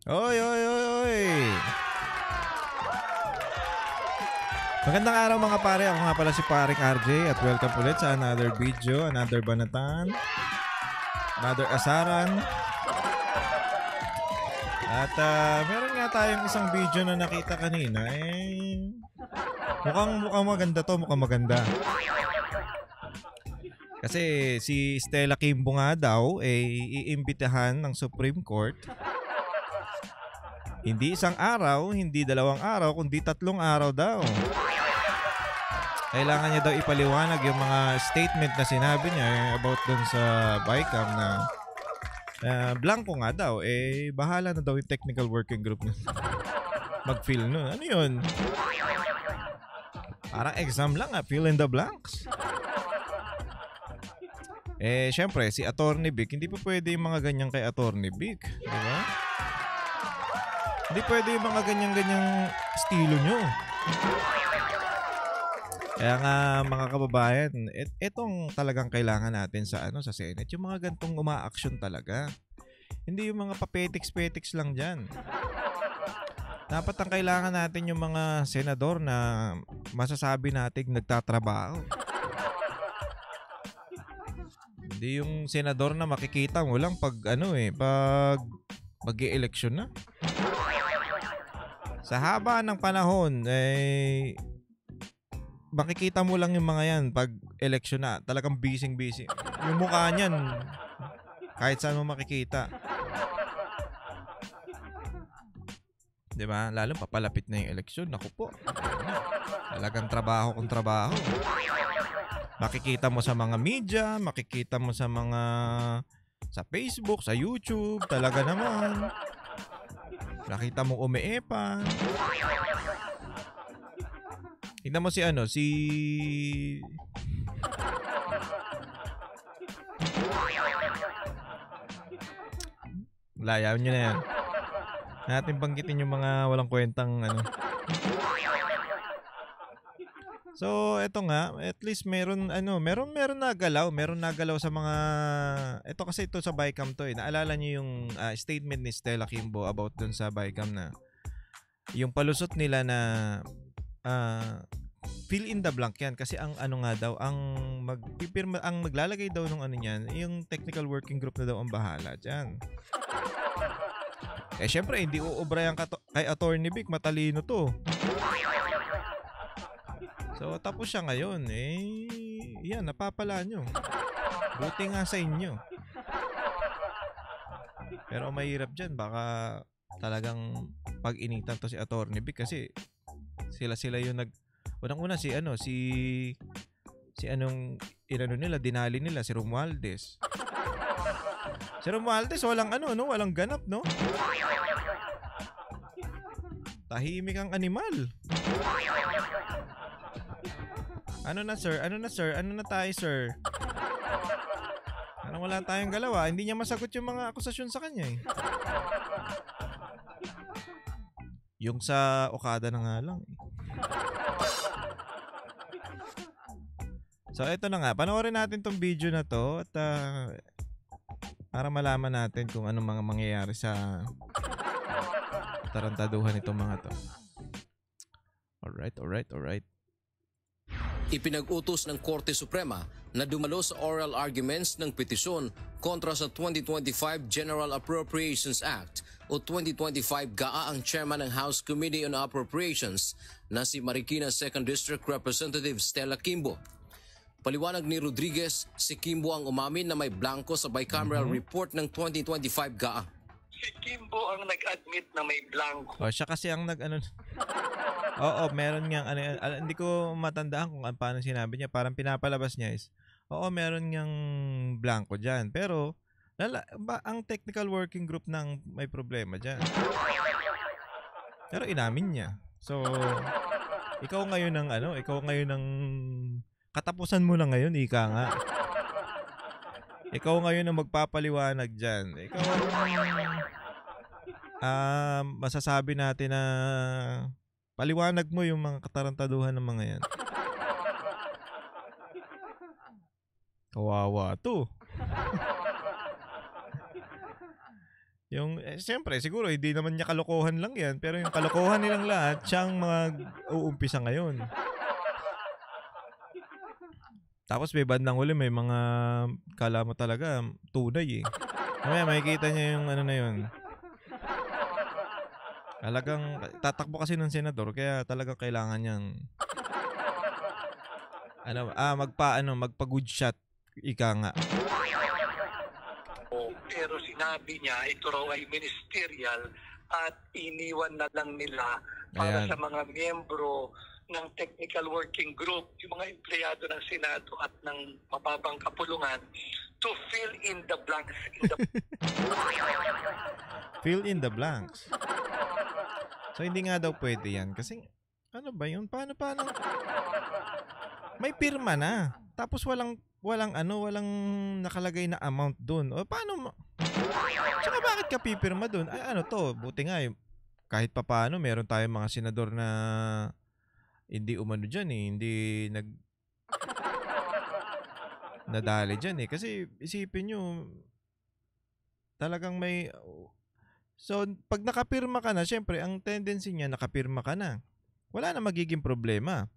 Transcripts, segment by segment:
Oy, oy, oy, oy. Magandang araw mga pare. Ako nga pala si Paring RJ at welcome ulit sa another video, another banatan, another asaran. At meron nga tayong isang video na nakita kanina. Mukhang maganda to, mukhang maganda. Kasi si Stella Kimbo nga daw iimbitahan ng Supreme Court. Hindi isang araw, hindi dalawang araw, kundi 3 araw daw. Kailangan niya daw ipaliwanag yung mga statement na sinabi niya about dun sa BICAM na blanco nga daw. Bahala na daw yung technical working group na mag-fill nun. Ano yun? Parang exam lang fill in the blanks. Syempre, si Attorney Vic, hindi pa pwede yung mga ganyan kay Attorney Vic. Diba? Hindi pwede yung mga ganyan-ganyang estilo nyo. Kaya nga mga kababayan, etong talagang kailangan natin sa Senate, yung mga gantong uma-action talaga. Hindi yung mga papetiks-petiks lang dyan. Dapat ang kailangan natin yung mga senador na masasabi natin nagtatrabaho. Hindi yung senador na makikita mo lang pag pag mag-i-eleksyon na. Sa haba ng panahon, makikita mo lang yung mga yan pag eleksyon na. Talagang busy-busy. Yung mukha niyan, kahit saan mo makikita. Diba? Lalo papalapit na yung eleksyon. Naku po. Talagang trabaho kung trabaho. Makikita mo sa mga media, makikita mo sa mga sa Facebook, sa YouTube. Talaga naman. Nakita mo umeepa. Tignan mo si layaw nyo na yan. Natin banggitin yung mga walang kwentang So, eto nga, at least meron nagalaw sa mga kasi ito sa BICAM to Naalala niyo yung statement ni Stella Kimbo about dun sa BICAM na yung palusot nila na fill in the blank yan kasi ang maglalagay daw nung niyan, yung technical working group na daw ang bahala diyan. Syempre hindi uubra yan kay Attorney Vic, matalino to. So, tapos siya ngayon, yan, napapala nyo. Buti nga sa inyo. Pero mahirap dyan, baka talagang pag-initan to si Attorney Vic kasi sila yung unang-una dinali nila, si Romualdez. Si Romualdez, walang ganap, no? Tahimik ang animal. Ano na sir? Ano na tayo, sir? Parang wala tayong galaw. Hindi niya masagot yung mga akusasyon sa kanya Yung sa Okada na nga lang So, eto na nga. Panoorin natin tong video na to at para malaman natin kung anong mga mangyayari sa tarantaduhan itong mga to. Alright. Ipinag-utos ng Korte Suprema na dumalo sa oral arguments ng petisyon kontra sa 2025 General Appropriations Act o 2025 GAA ang chairman ng House Committee on Appropriations na si Marikina 2nd District Representative Stella Kimbo. Paliwanag ni Rodriguez, si Kimbo ang umamin na may blanco sa bicameral report ng 2025 GAA. Si Kimbo ang nag-admit na may blanco. Siya kasi ang Oo, meron niyang hindi ko matandaan kung paano sinabi niya. Parang pinapalabas niya meron niyang blanco dyan. Pero ang technical working group nang may problema dyan. Pero inamin niya. So, ikaw ngayon ng katapusan mo lang ngayon, ika nga. Ikaw ngayon ang magpapaliwanag dyan. Ikaw masasabi natin na paliwanag mo yung mga katarantaduhan ng mga yan. Kawawa to. Yung, siyempre, siguro, hindi naman niya kalokohan lang yan. Pero yung kalokohan nilang lahat, siyang mag-uumpisa ngayon. Tapos may bandang huli, may mga, kala mo talaga, tunay eh. Mamaya, makikita niya yung ano na yun. Talagang, tatakbo kasi ng senador, kaya talagang kailangan niyang, magpa-good shot, ika nga. Pero sinabi niya, ito raw ay ministerial at iniwan na lang nila para Ayan. sa mga miyembro ng technical working group, yung mga empleyado ng Senado at ng mababang kapulungan to fill in the blanks. Fill in the blanks. So, hindi nga daw pwede yan. Kasi, ano ba yun? Paano? May pirma na. Tapos walang nakalagay na amount doon. O paano Tsaka bakit ka pipirma doon? Ay, buti nga kahit papaano meron tayong mga senador na hindi umano dyan eh. Hindi nadali dyan eh. Kasi isipin nyo, talagang may... So, pag nakapirma ka na, syempre, ang tendency niya, nakapirma ka na. Wala na magiging problema.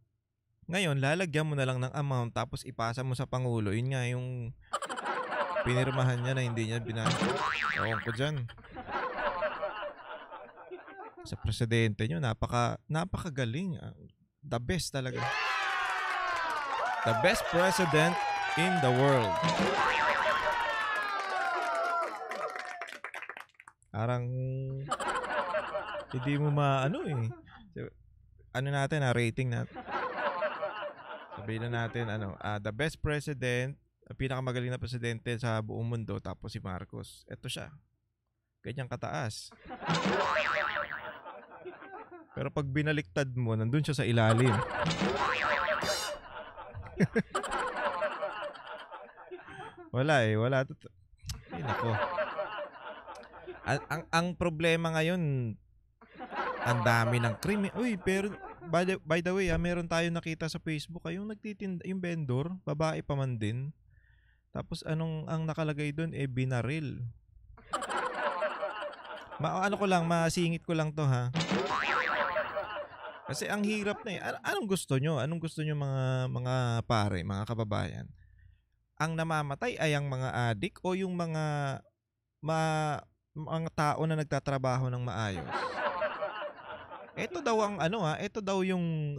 Ngayon, lalagyan mo na lang ng amount tapos ipasa mo sa Pangulo. Yun nga yung pinirmahan niya na hindi niya Ewan ko dyan. Sa presidente nyo, napakagaling. The best talaga. The best president in the world. Parang hindi mo rating natin. Sabihin na natin, the best president, pinakamagaling na presidente sa buong mundo, tapos si Marcos. Ito siya. Ganyang kataas. Pero pag binaliktad mo, nandun siya sa ilalim. Wala. Ay, nako. Ang problema ngayon, ang dami ng krimen. Uy, pero by the way, meron tayong nakita sa Facebook, yung nagtitinda, yung vendor, babae pa man din. Tapos ang nakalagay doon binaril. Masingit ko lang to ha. Kasi ang hirap na eh. Anong gusto nyo? Anong gusto nyo mga pare, mga kababayan? Ang namamatay ay ang mga adik o yung mga tao na nagtatrabaho ng maayos? Ito daw ito daw yung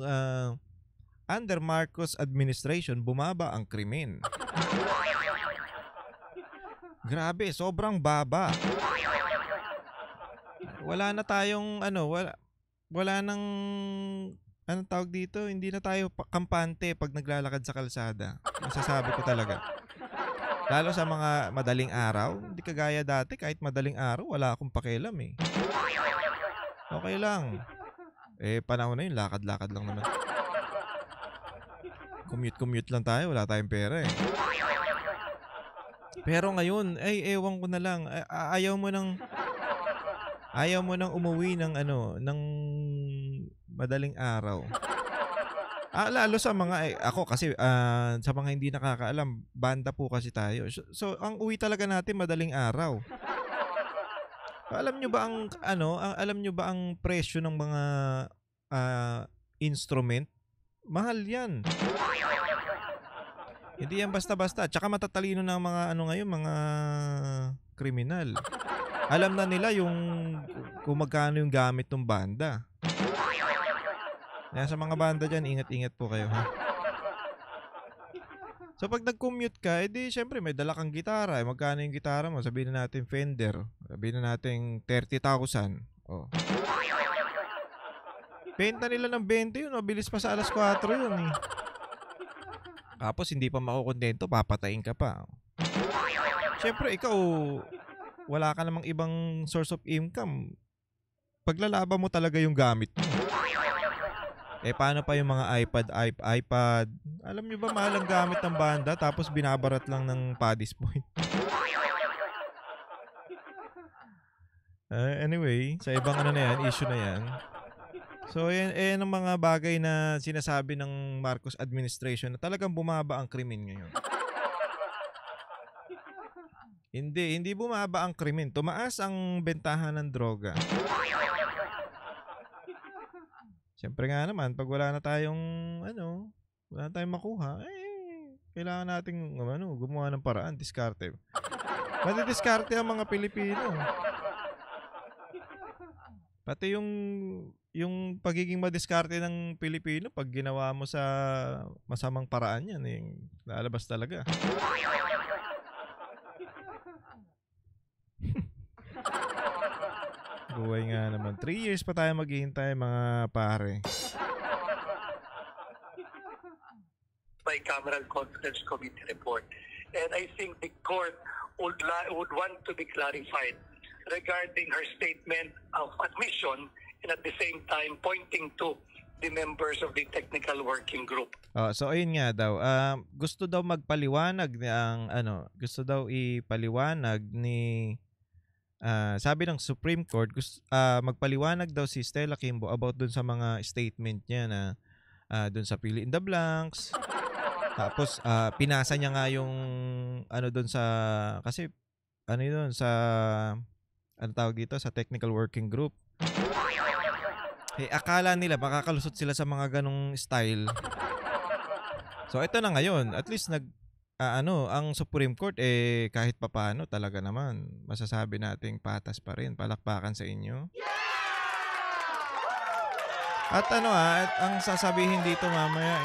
under Marcos administration, bumaba ang krimen. Grabe, sobrang baba. Wala na tayong wala nang anong tawag dito, hindi na tayo kampante pag naglalakad sa kalsada. Masasabi ko talaga. Lalo sa mga madaling araw, hindi kagaya dati, kahit madaling araw, wala akong pakialam eh. Okay lang. Panahon na yun, lakad-lakad lang naman. Commute lang tayo, wala tayong pera eh. Pero ngayon, ewan ko na lang, ayaw mo nang umuwi ng madaling araw. Lalo sa mga ako kasi sa mga hindi nakakaalam, banda po kasi tayo. So ang uwi talaga natin madaling araw. Alam nyo ba ang presyo ng mga instrument? Mahal 'yan. Hindi yan basta-basta. Tsaka matatalino ng mga mga kriminal. Alam na nila kung magkano yung gamit ng banda. Kaya sa mga banda dyan, ingat-ingat po kayo ha. So pag nag-commute ka, syempre may dala kang gitara. Magkano yung gitara mo? Sabihin na natin Fender. Sabihin na natin 30,000. Oh. Benta nila ng 20 yun. Mabilis pa sa alas 4 yun eh. Tapos hindi pa makukontento, papatayin ka pa. Syempre ikaw, wala ka namang ibang source of income. Paglalaban mo talaga yung gamit mo. Paano pa yung mga iPad? Alam nyo ba mahal ang gamit ng banda tapos binabarat lang ng Paddy's Point? Anyway, sa ibang na yan, issue na yan. So, yan ang mga bagay na sinasabi ng Marcos administration na talagang bumaba ang krimen ngayon. Hindi bumaba ang krimen. Tumaas ang bentahan ng droga. Siyempre nga naman, pag wala na tayong makuha, kailangan nating gumawa ng paraan, diskarte. Madidiskarte ang mga Pilipino. Pati yung pagiging madiskarte ng Pilipino, pag ginawa mo sa masamang paraan yan, lalabas talaga. Buhay nga naman. 3 years pa tayo maghihintay, mga pare. Bicameral Conference Committee report. And I think the court would want to be clarified regarding her statement of admission and at the same time pointing to the members of the technical working group. So ayun nga daw, gusto daw magpaliwanag gusto daw ipaliwanag ni sabi ng Supreme Court, magpaliwanag daw si Stella Kimbo about dun sa mga statement niya na dun sa fill in the blanks. Tapos pinasa niya nga yung dun sa kasi yun sa tawag dito sa technical working group. Akala nila makakalusot sila sa mga ganong style. So ito na ngayon, at least ang Supreme Court kahit papaano talaga naman masasabi nating patas pa rin. Palakpakan sa inyo. At ang sasabihin dito mamaya,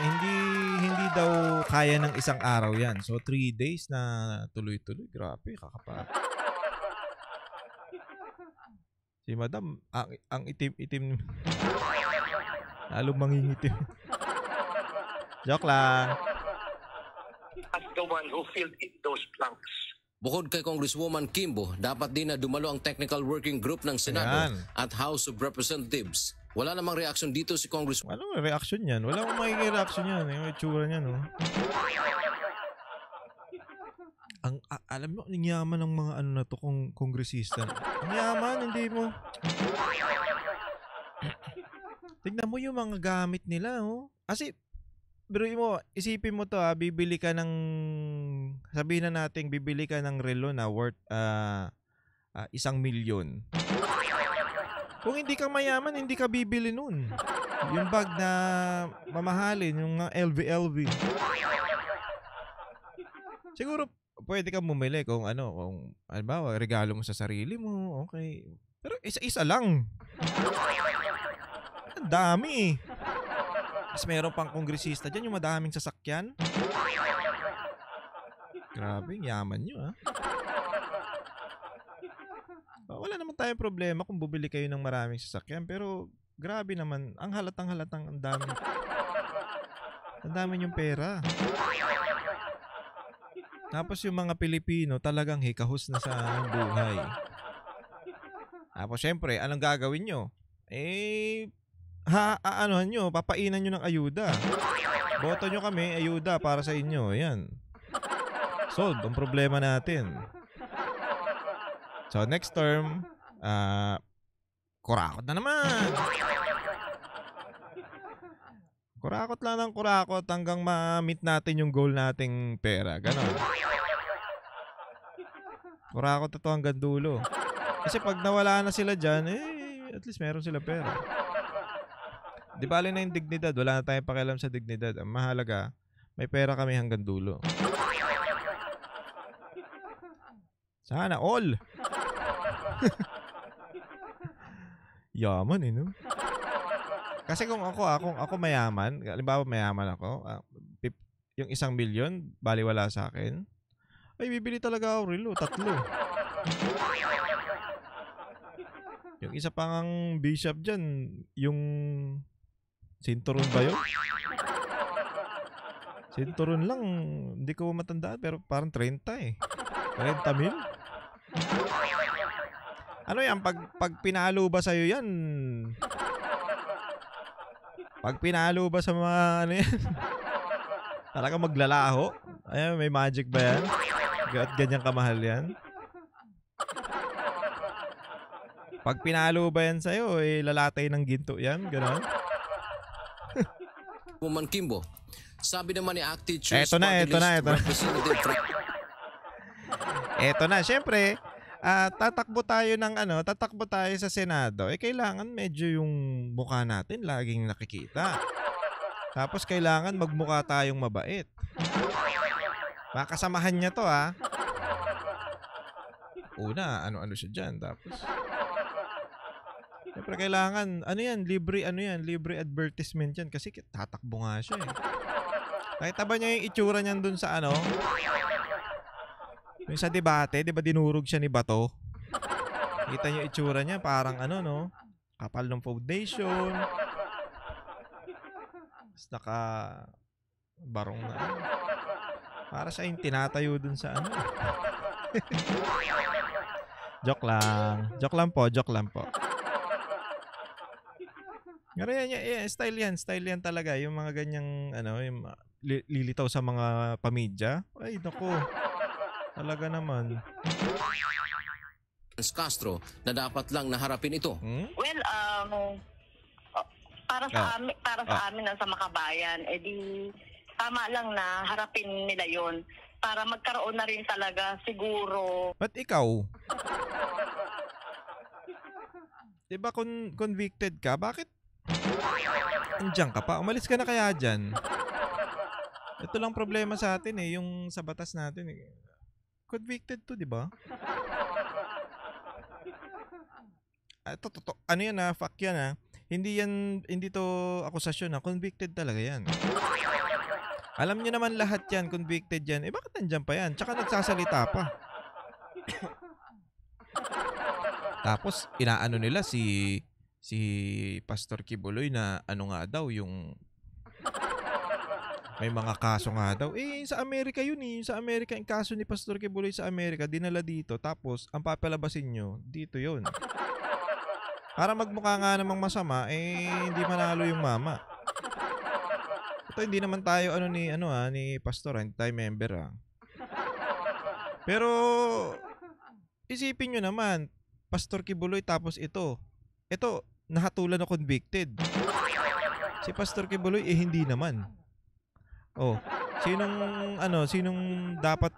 hindi daw kaya ng isang araw yan. So 3 days na tuloy-tuloy. Grabe, kakapa. Si Madam, ang itim-itim. Lalong mangingitim. Joke lang. As the one who filled in those blanks. Bukod kay Congresswoman Kimbo, dapat din na dumalo ang technical working group ng Senado at House of Representatives. Wala namang reaksyon dito si Congresswoman. Anong reaksyon yan? Wala akong magiging reaksyon yan. Yung itsura niya, no? Alam mo, ang yaman ng mga kongresista. Ang yaman, hindi mo. Tignan mo yung mga gamit nila, oh. Kasi, biruin mo, isipin mo to, bibili ka ng, sabihin na natin, bibili ka ng relo na worth 1 milyon. Kung hindi ka mayaman, hindi ka bibili nun. Yung bag na mamahalin, yung LV. Siguro, pwede kang bumili kung halimbawa, regalo mo sa sarili mo, okay. Pero isa-isa lang. Ang dami. Mas meron pang kongresista dyan, yung madaming sasakyan. Grabe, yaman nyo, wala naman tayong problema kung bubili kayo ng maraming sasakyan, pero grabe naman, ang halatang ang dami. Ang dami yung pera. Tapos yung mga Pilipino talagang hikahos na sa buhay. Tapos syempre, anong gagawin nyo? Papainan nyo ng ayuda. Boto nyo kami, ayuda para sa inyo. Ayan. Solve ang problema natin. So next term, kurakot na naman. Kurakot lang ng kurakot hanggang ma-meet natin yung goal nating pera. Ganon. Kurakot na to hanggang dulo. Kasi pag nawala na sila dyan, at least meron sila pera. Di bali na yung dignidad. Wala na tayong pakialam sa dignidad. Ang mahalaga, may pera kami hanggang dulo. Sana all. Yaman no? Kasi kung ako mayaman, halimbawa mayaman ako, yung 1 milyon, baliwala sa akin, ay bibili talaga ako relo, 3. Yung isa pang bishop dyan, yung sinturon ba yun? Sinturon lang, hindi ko matandaan, pero parang 30 30 mil? Ano yan? Pag pinalo ba sa'yo yan? Pag pinalo ba sa mga yan? Talaga maglalaho? Ayan, may magic ba yan? At ganyan kamahal yan? Pag pinalo ba yan sa'yo, lalatay ng ginto yan? Ganon? Woman Kimbo, sabi naman ni Active Choice Eto na. Eto na, syempre, tatakbo tayo sa Senado. Kailangan medyo yung mukha natin laging nakikita. Tapos kailangan magmukha tayong mabait. Makasamahan niya to, ha. Una, ano siya dyan. Tapos, syempre kailangan, libre advertisement yan. Kasi tatakbo nga siya, eh. Nakita ba niya yung itsura niyan dun sa yung sa debate, di ba dinurog siya ni Bato? Kita niyo itsura niya, parang kapal ng foundation. Tapos barong na. Para siya yung tinatayo dun sa Joke lang po. Style yan talaga. Yung mga ganyang, yung lilitaw sa mga pamidya. Ay, naku. Talaga naman. Castro na dapat lang naharapin ito. Well, para sa amin sa Makabayan, di tama lang na harapin nila yon para magkaroon na rin talaga siguro. Ba't ikaw? Diba convicted ka? Bakit? Andiyan ka pa? Umalis ka na kaya dyan? Ito lang problema sa atin, yung sa batas natin, Convicted to, di ba? Ito, fuck yan, Hindi to akusasyon, Convicted talaga yan. Alam niyo naman lahat yan, convicted yan. Bakit nandyan pa yan? Tsaka nagsasalita pa. Tapos, inaano nila si Pastor Kibuloy na nga daw, yung may mga kaso nga daw. Sa Amerika yun, Sa Amerika, yung kaso ni Pastor Kibuloy sa Amerika, dinala dito. Tapos, ang papalabasin nyo, dito yun. Para magmukha nga namang masama, hindi manalo yung mama. Ito, hindi naman tayo ni Pastor, hindi tayo member, Pero, isipin nyo naman, Pastor Kibuloy tapos ito, nahatulan na convicted. Si Pastor Kibuloy, hindi naman. Oh, sinong dapat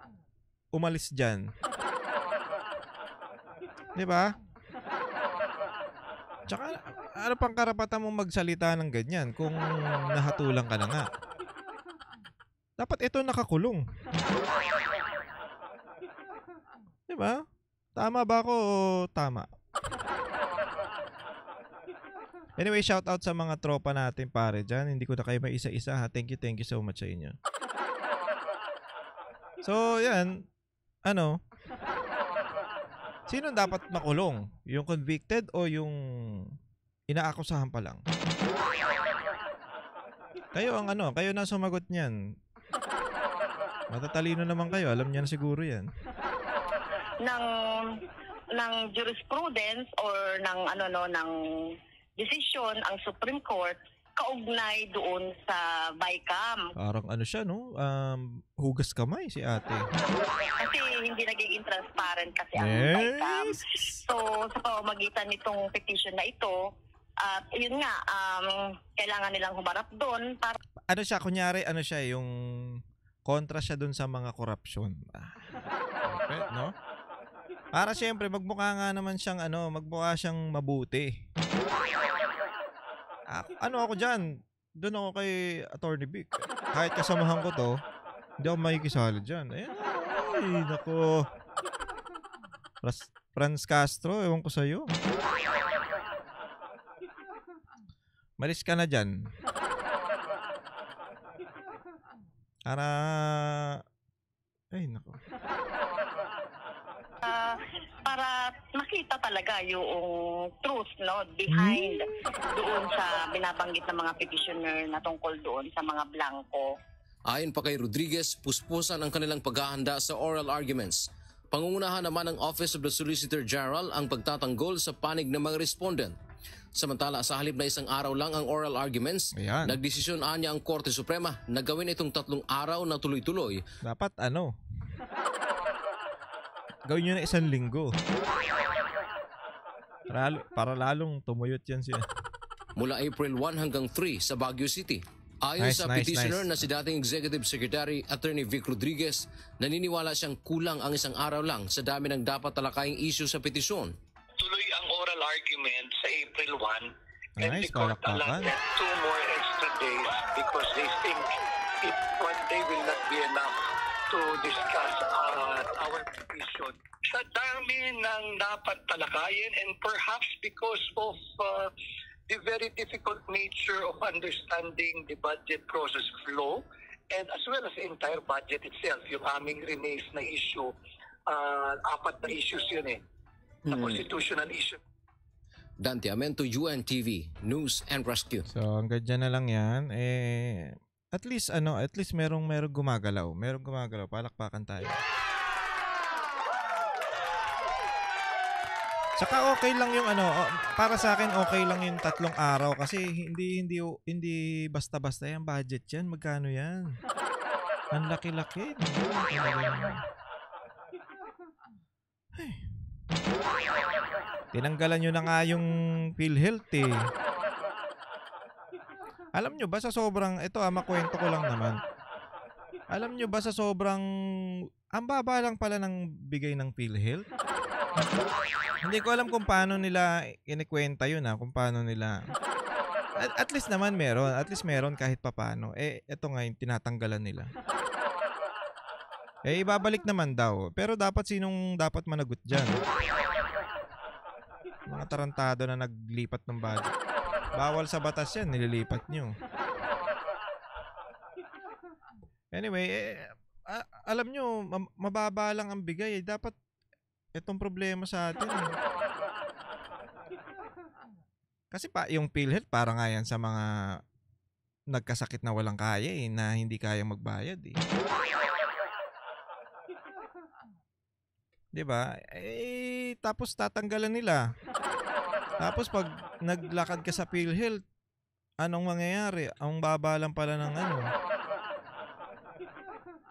umalis dyan? Di ba? Tsaka, ano pang karapatan mong magsalita ng ganyan kung nahatulan ka na nga? Dapat ito nakakulong. Di ba? Tama ba ako o tama? Anyway, shout out sa mga tropa natin pare dyan. Hindi ko na kayo may isa-isa, ha. Thank you so much sa inyo. So, yan. Sino dapat makulong? Yung convicted o yung inaakusahan pa lang? Kayo kayo na sumagot niyan. Matatalino naman kayo, alam niyo na siguro yan. ng jurisprudence or ng desisyon ang Supreme Court kaugnay doon sa BICAM. Parang siya, hugas kamay si ate. Kasi hindi nagiging transparent kasi ang BICAM. So, sa pamamagitan nitong petition na ito, at yun nga, kailangan nilang humarap doon para... Kunyari, yung kontra siya doon sa mga korupsyon. Okay, no? Para siyempre, magmukha nga naman siyang, magmukha siyang mabuti. Ako dyan, doon ako kay Attorney Vic. Kahit kasamahan ko to, hindi ako makikisali dyan. Ayan, ay, nako. Franz Castro, ewan ko sa'yo. Malis ka na dyan. Ay, nako. Para makita talaga yung truth behind doon sa binabanggit ng mga petitioner na tungkol doon sa mga blanco. Ayon pa kay Rodriguez, puspusan ang kanilang paghahanda sa oral arguments. Pangungunahan naman ng Office of the Solicitor General ang pagtatanggol sa panig ng mga respondent. Samantala, sa halip na isang araw lang ang oral arguments, nagdesisyon niya ang Korte Suprema na gawin itong 3 araw na tuloy-tuloy. Dapat gawin nyo na 1 linggo. Para lalong tumuyot yan siya. Mula April 1 hanggang 3 sa Baguio City. Ayon Nice, sa nice, petitioner nice. na si dating Executive Secretary Attorney Vic Rodriguez, naniniwala siyang kulang ang isang araw lang sa dami ng dapat talakaing issue sa petisyon. Tuloy ang oral argument sa April 1 and Nice, the court palakpakan. allotted 2 more extra days because they think if 1 day will not be enough to discuss our petition. Sa dami ng dapat talakayin and perhaps because of the very difficult nature of understanding the budget process flow and as well as the entire budget itself, yung aming remains na issue, 4 na issues yun na constitutional issue. Dante Amento, UNTV, News and Rescue. So hanggang dyan na lang yan. At least merong gumagalaw. Merong gumagalaw. Palakpakan tayo. Saka okay lang yung para sa akin okay lang yung 3 araw kasi hindi basta-basta yung budget yan. Magkano yan? Ang laki-laki. Ay. Tinanggalan nyo na nga yung PhilHealth eh. Alam nyo ba sa sobrang, makwento ko lang naman. Alam nyo ba sa sobrang, ang baba lang pala ng bigay ng PhilHealth? Hindi ko alam kung paano nila inikwenta yun kung paano nila. At least naman meron. At least meron kahit papano. Ito nga yung tinatanggalan nila. Ibabalik naman daw. Pero dapat sinong dapat managot dyan? Mga tarantado na naglipat ng budget. Bawal sa batas yan. Nililipat nyo. Anyway, alam nyo, mababa lang ang bigay. Dapat itong problema sa atin. Kasi yung PhilHealth para nga yan sa mga nagkasakit na walang kaya na hindi kayang magbayad Diba? Tapos tatanggalan nila. Tapos pag naglakad ka sa PhilHealth, anong mangyayari? Ang baba lang pala ng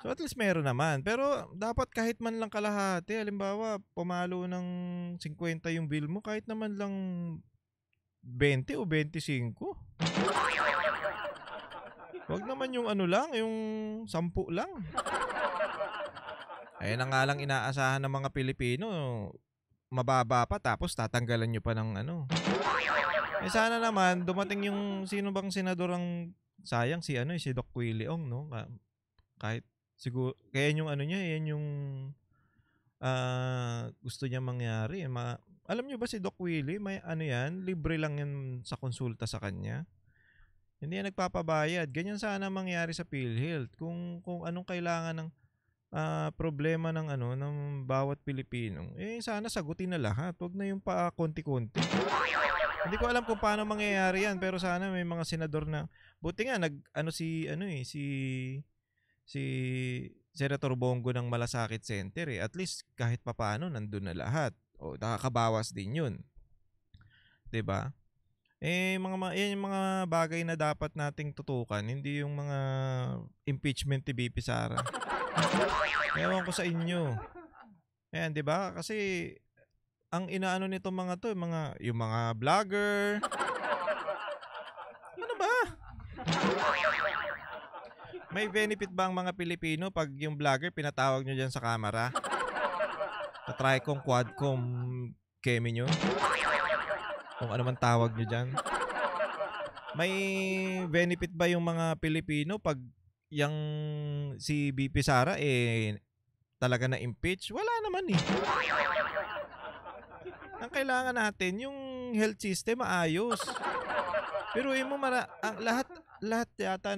So at least meron naman. Pero dapat kahit man lang kalahati. Halimbawa, pumalo ng 50 yung bill mo, kahit naman lang 20 o 25. Huwag naman yung yung 10 lang. Ayan na nga lang inaasahan ng mga Pilipino. Mababa pa tapos tatanggalan nyo pa ng sana naman dumating yung sino bang senador ang sayang si Doc Willie Ong no? Kahit siguro kaya yung yan yung gusto niya mangyari. Alam niyo ba si Doc Willie may yan, libre lang yan sa konsulta sa kanya. Hindi yan nagpapabayad. Ganyan sana mangyari sa PhilHealth. Kung anong kailangan ng problema ng ng bawat Pilipino, sana sagutin na lahat. Huwag na yung konti-konti. Hindi ko alam kung paano mangyayari yan, pero sana may mga senador na buti nga si Senator Bongo ng Malasakit Center At least kahit papaano nandun na lahat. O nakakabawas din 'yun. 'Di ba? Yung mga bagay na dapat nating tutukan, hindi yung mga impeachment ni BP Sara. Ewan ko sa inyo. Ayan, 'di ba? Kasi ang inaano nito mga to, yung mga vlogger. Ano ba? May benefit ba ang mga Pilipino pag yung vlogger pinatawag nyo dyan sa camera? Sa Tricom, Quadcom, Kemi nyo? Kung ano man tawag nyo dyan. May benefit ba yung mga Pilipino pag yung si BP Sara talaga na impeach? Wala naman Ang kailangan natin yung health system maayos. Pero lahat yata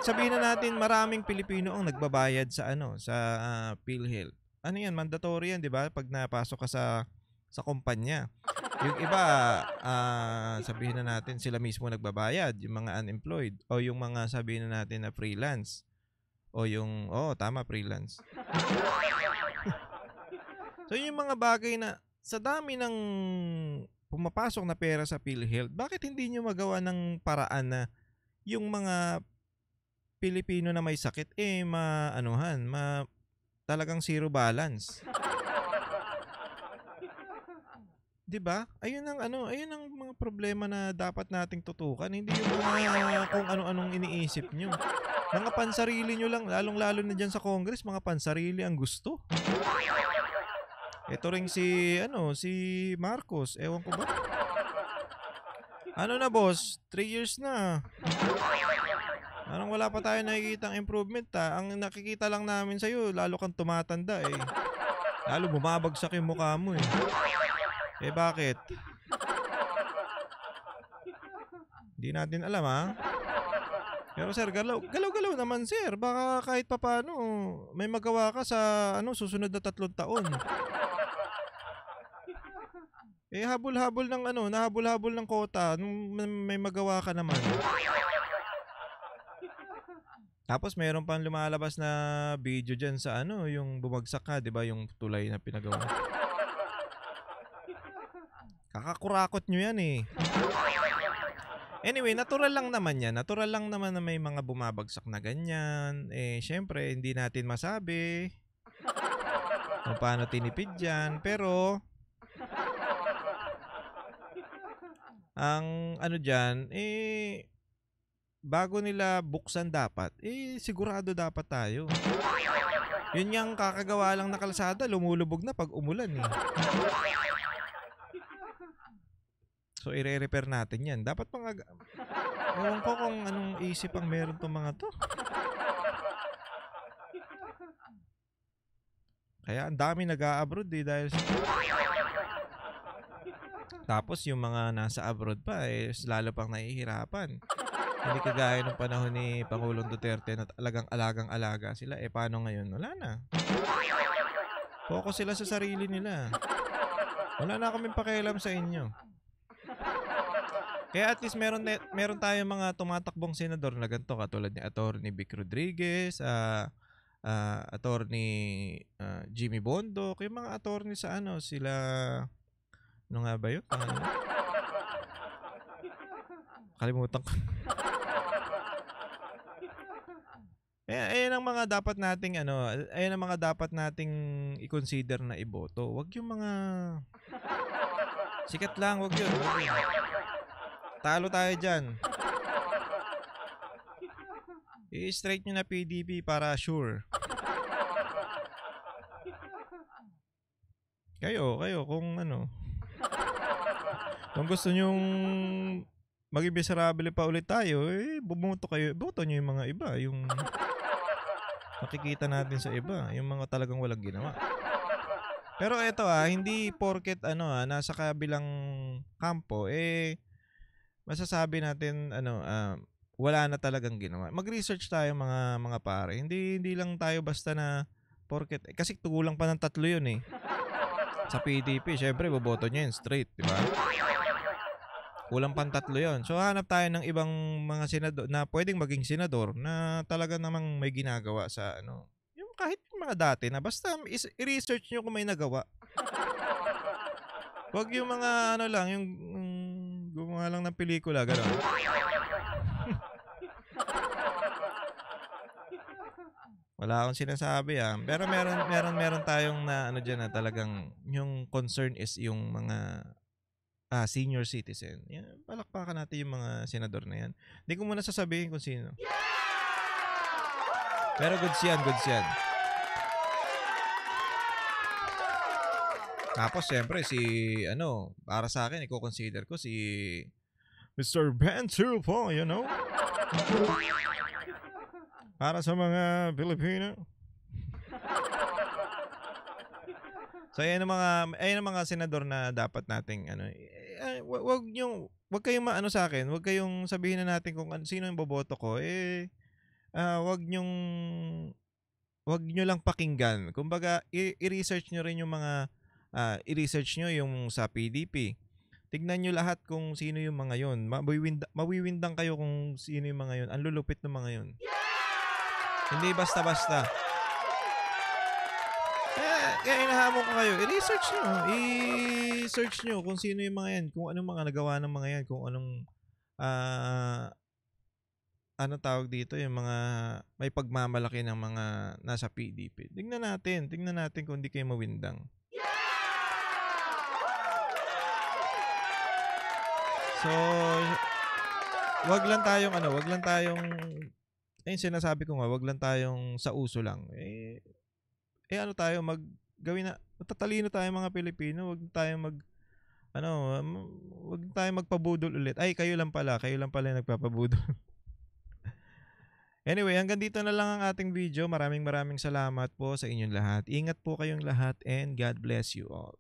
sabihin na natin maraming Pilipino ang nagbabayad sa sa PhilHealth. Ano yan, mandatory yan, 'di ba? Pag napasok ka sa kumpanya. Yung iba sabihin na natin sila mismo nagbabayad, yung mga unemployed o yung mga sabihin na natin na freelance. O yung tama, freelance. So yung mga bagay na sa dami ng pumapasok na pera sa PhilHealth, bakit hindi nyo magawa ng paraan na yung mga Pilipino na may sakit talagang zero balance? 'Di ba? Ayun ang mga problema na dapat nating tutukan, hindi yung mga kung ano-anong iniisip nyo. Mga pansarili nyo lang, lalong-lalo na dyan sa Congress, mga pansarili ang gusto. Ito ring si Marcos, ewan ko ba? Ano na boss, 3 years na. Anong wala pa tayo nakikitang improvement ha? Ang nakikita lang namin sa'yo, lalo kang tumatanda eh. Lalo bumabagsak yung mukha mo eh. Eh bakit? Hindi natin alam ha. Pero sir, galaw-galaw naman sir. Baka kahit papano may magawa ka sa susunod na 3 taon. Eh habol-habol ng nahabol-habol ng kota nung may magawa ka naman. Tapos meron pang lumalabas na video diyan sa yung bumagsak ka, 'di ba, yung tulay na pinagawa. Kakakurakot nyo yan eh. Anyway, natural lang naman yan. Natural lang naman na may mga bumabagsak na ganyan. Eh, syempre, hindi natin masabi kung paano tinipid yan. Pero, ang dyan, bago nila buksan dapat, sigurado dapat tayo. Yun yung kakagawa lang na kalsada, lumulubog na pag umulan eh. So, i-repair natin yan. Dapat ewan ko kung anong isip ang meron tong mga to. Kaya ang dami nag-a-abroad eh dahil tapos yung mga nasa abroad pa lalo pang nahihirapan. Hindi kagaya nung panahon ni Pangulong Duterte na talagang alagang-alaga sila. Eh paano ngayon? Wala na. Focus sila sa sarili nila. Wala na kaming pakialam sa inyo. Kaya at least meron tayong mga tumatakbong senador na ganito katulad ni Attorney Vic Rodriguez, Attorney Jimmy Bondo, yung mga attorney sa sila nga ba yun? Kalimutan ko. Ayan ang mga dapat nating ayan ang mga dapat nating i-consider na iboto. Wag yung mga sikat lang, wag yun. Talo tayo dyan. I-straight nyo na PDP para sure. Kayo kung kung gusto nyong maging miserable pa ulit tayo, bumoto kayo. Boto nyo yung mga iba, yung makikita natin sa iba, yung mga talagang walang ginawa. Pero eto hindi porket nasa kabilang kampo masasabi natin wala na talagang ginawa. Mag-research tayo mga pare. Hindi lang tayo basta na porket kasi tugulang pa ng 3 yun eh. Sa PDP, syempre boboto niya yun straight, di ba? Kulang pang 3 yun. So hanap tayo ng ibang mga senador na pwedeng maging senador na talaga namang may ginagawa sa yung kahit yung mga dati na basta i-research nyo kung may nagawa. Wag yung mga lang, yung gumawa lang ng pelikula, gano'n. Wala akong sinasabi pero meron tayong na dyan na talagang yung concern is yung mga senior citizen. Yan, palakpakan natin yung mga senador na yan. Hindi ko muna sasabihin kung sino. Pero goods yan. Tapos siyempre para sa akin i-consider ko si Mr. Ben Tulfo, para sa mga Pilipino. So ayan ang mga senador na dapat nating wag kayong sa akin, wag kayong sabihin na natin kung sino yung boboto ko. Wag nyo lang pakinggan. Kumbaga i-research nyo rin yung mga i-research nyo yung sa PDP. Tignan nyo lahat kung sino yung mga yun. Mawiwindang kayo kung sino yung mga yun. Ang lulupit ng mga yun. Hindi basta-basta. Kaya inahamon ko kayo. I-research nyo. I-search nyo kung sino yung mga yan. Kung anong mga nagawa ng mga yan. Kung anong tawag dito, yung mga may pagmamalaki ng mga nasa PDP. Tingnan natin kung hindi kayo mawindang. So, wag lang tayong ayun sinasabi ko nga, wag lang tayong sa uso lang. Ano tayo, gawin na, matatalino tayo mga Pilipino, wag tayong wag tayong magpabudol ulit. Ay, kayo lang pala yung nagpapabudol. Anyway, hanggang dito na lang ang ating video. Maraming salamat po sa inyong lahat. Ingat po kayong lahat and God bless you all.